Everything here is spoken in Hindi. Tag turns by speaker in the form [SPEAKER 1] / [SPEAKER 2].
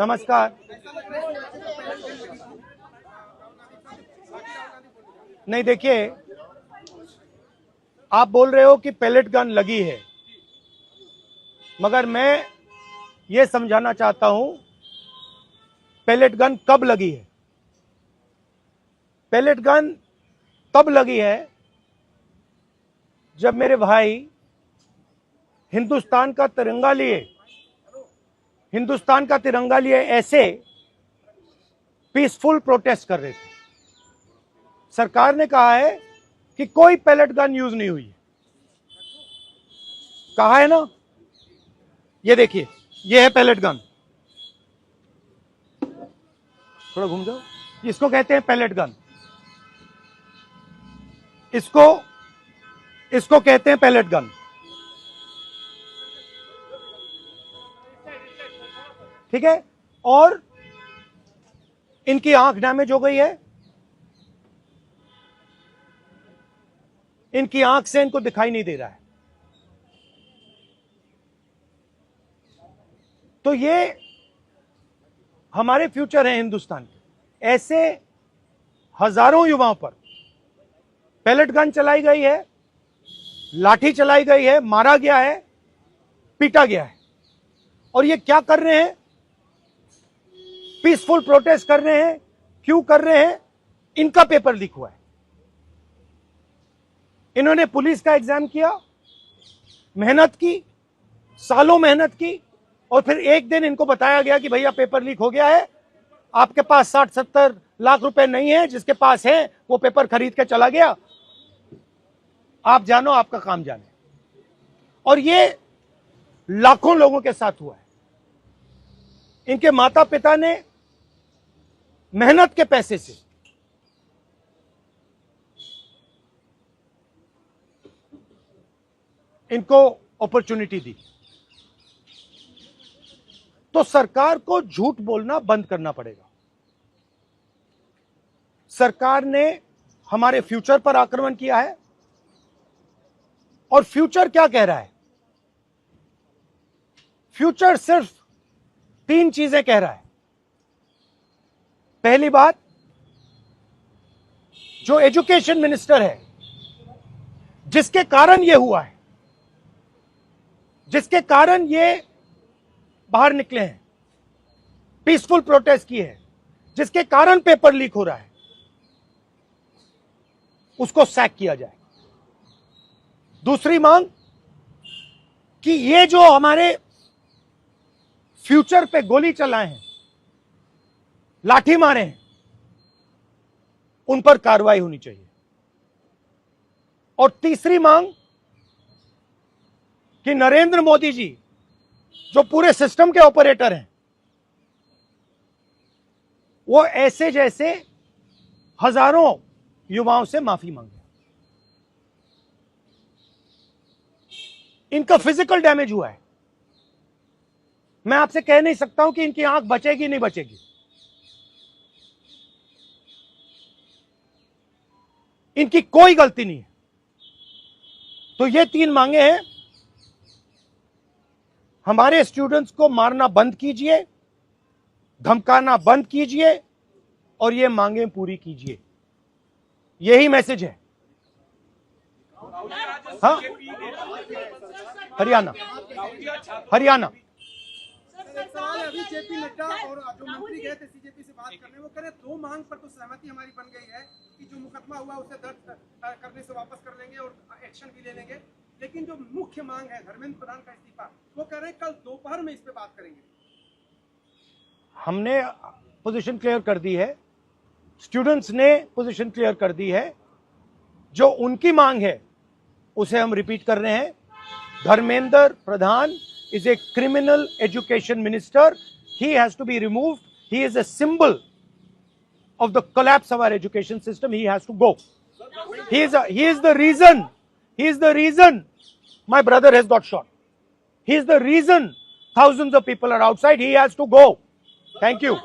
[SPEAKER 1] नमस्कार। नहीं, देखिए, आप बोल रहे हो कि पैलेट गन लगी है, मगर मैं ये समझाना चाहता हूं पैलेट गन कब लगी है। पैलेट गन तब लगी है जब मेरे भाई हिंदुस्तान का तिरंगा लिए ऐसे पीसफुल प्रोटेस्ट कर रहे थे। सरकार ने कहा है कि कोई पैलेट गन यूज नहीं हुई है, कहा है ना। ये देखिए, ये है पैलेट गन, थोड़ा घूम जाओ। इसको कहते हैं पैलेट गन, इसको कहते हैं पैलेट गन। ठीक है, और इनकी आंख डैमेज हो गई है, इनकी आंख से इनको दिखाई नहीं दे रहा है। तो ये हमारे फ्यूचर है हिंदुस्तान के। ऐसे हजारों युवाओं पर पैलेट गन चलाई गई है, लाठी चलाई गई है, मारा गया है, पीटा गया है। और ये क्या कर रहे हैं? पीसफुल प्रोटेस्ट कर रहे हैं। क्यों कर रहे हैं? इनका पेपर लीक हुआ है। इन्होंने पुलिस का एग्जाम किया, मेहनत की, सालों मेहनत की, और फिर एक दिन इनको बताया गया कि भैया पेपर लीक हो गया है, आपके पास 60-70 लाख रुपए नहीं है, जिसके पास है वो पेपर खरीद के चला गया, आप जानो, आपका काम जाने। और ये लाखों लोगों के साथ हुआ है। इनके माता पिता ने मेहनत के पैसे से इनको अपॉर्चुनिटी दी। तो सरकार को झूठ बोलना बंद करना पड़ेगा। सरकार ने हमारे फ्यूचर पर आक्रमण किया है, और फ्यूचर क्या कह रहा है? फ्यूचर सिर्फ 3 चीजें कह रहा है। पहली बात, जो एजुकेशन मिनिस्टर है, जिसके कारण यह हुआ है, जिसके कारण ये बाहर निकले हैं, पीसफुल प्रोटेस्ट किए हैं, जिसके कारण पेपर लीक हो रहा है, उसको सैक किया जाए। दूसरी मांग कि ये जो हमारे फ्यूचर पे गोली चलाए हैं, लाठी मारे हैं, उन पर कार्रवाई होनी चाहिए। और तीसरी मांग कि नरेंद्र मोदी जी, जो पूरे सिस्टम के ऑपरेटर हैं, वो ऐसे जैसे हजारों युवाओं से माफी मांगे। इनका फिजिकल डैमेज हुआ है। मैं आपसे कह नहीं सकता हूं कि इनकी आंख बचेगी नहीं बचेगी। इनकी कोई गलती नहीं है। तो ये 3 मांगे हैं। हमारे स्टूडेंट्स को मारना बंद कीजिए, धमकाना बंद कीजिए, और ये मांगे पूरी कीजिए। यही मैसेज है। हाँ, हरियाणा
[SPEAKER 2] अभी जेपी नड्डा और जो मंत्री गए थे सीजेपी से बात करने, वो कह रहे 2 मांग पर तो सहमति हमारी बन गई है कि जो मुकदमा हुआ उसे दर्ज करने से वापस कर लेंगे और एक्शन भी ले लेंगे। लेकिन जो मुख्य मांग है धर्मेंद्र प्रधान का इस्तीफा, वो कह रहे हैं कल दोपहर में इस पे बात करेंगे।
[SPEAKER 1] हमने पोजीशन क्लियर कर दी है, स्टूडेंट्स ने पोजीशन क्लियर कर दी है। जो उनकी मांग है उसे हम रिपीट कर रहे हैं। Dharmendra Pradhan is a criminal education minister. He has to be removed. He is a symbol of the collapse of our education system. He has to go. He is the reason my brother has got shot. He is the reason thousands of people are outside. He has to go. Thank you.